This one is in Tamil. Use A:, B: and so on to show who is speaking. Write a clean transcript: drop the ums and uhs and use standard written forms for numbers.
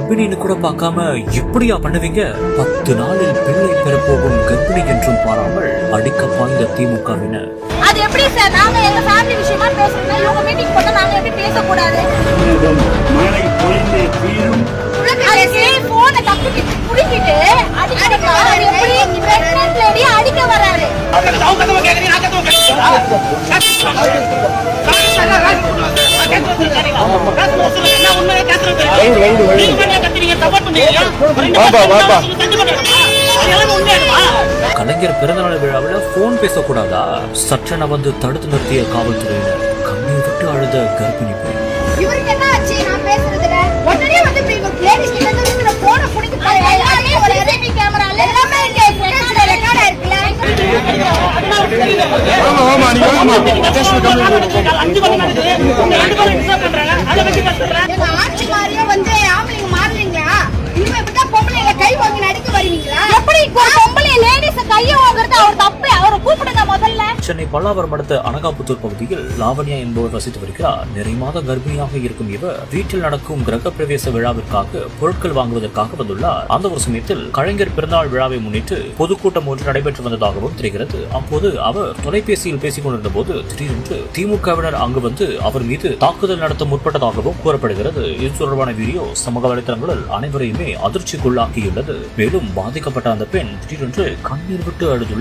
A: கர்ப்பிணின்னு கூட பார்க்காம எப்படியா பண்ணுவீங்க? 10 நாளில் பிள்ளை பெறப்போகும் கர்ப்பிணி என்றும் பாராமல் அடிக்க பாய்ந்த திமுகவினர்.
B: அது எப்படி சார்? நாங்க எங்க ஃபேமிலி விஷயமா பேசணும், இவங்க மீட்டிங் போட்டா நாங்க எப்படி பேசக்கூடாது?
C: மழை பொழிந்தே தீரும்.
B: போனை தப்பிட்டு குடிக்கிட்டு அடிக்க வராரு.
A: கலைஞர் பிறந்தநாள் விழாவில் போன் பேசக்கூடாதா? சற்றென வந்து தடுத்து நிறுத்திய காவல்துறையினர். கண்ணீர் விட்டு அழுத கர்ப்பிணி பெண்.
B: இவருக்கு என்ன ஆச்சு? நான் பேசுறதுல உடனே வந்து பிளேலிஸ்ட் கிட்ட போனை புடிச்சு கேமரால எல்லாமே ரெக்கார்ட் ஆயிருக்குல. ஆட்சி மாதிரியே வந்து ஆம்பளைங்க மாறுறீங்களா? இனிமே இப்பதான் பொம்பளைங்க கை வாங்கி நடிக்க வருவீங்களா? எப்படி பொம்பளை லேடிஸ் கையை வாங்குறது அவர் தப்பு. அவரை கூப்பிடுங்க முதல்ல.
A: சென்னை பல்லாவரம் அடுத்த அனகாபுத்தூர் பகுதியில் லாவண்யா என்பவர் வசித்து வருகிறார். நிறைய மாத கர்ப்பிணியாக இருக்கும் இவர் வீட்டில் நடக்கும் கிரக பிரவேச விழாவிற்காக பொருட்கள் வாங்குவதற்காக வந்துள்ளார். அந்த ஒரு சமயத்தில் கலைஞர் பிறந்தநாள் விழாவை முன்னிட்டு பொதுக்கூட்டம் ஒன்று நடைபெற்று வந்ததாகவும் தெரிகிறது. அப்போது அவர் தொலைபேசியில் பேசிக் கொண்டிருந்த போது திடீரென்று திமுகவினர் அங்கு வந்து அவர் மீது தாக்குதல் நடத்த முற்பட்டதாகவும் கூறப்படுகிறது. இது தொடர்பான வீடியோ சமூக வலைதளங்களில் அனைவரையுமே அதிர்ச்சிக்குள்ளாக்கியுள்ளது. மேலும் பாதிக்கப்பட்ட அந்த பெண் திடீரென்று கண்ணீர் விட்டு அழுதுள்ளார்.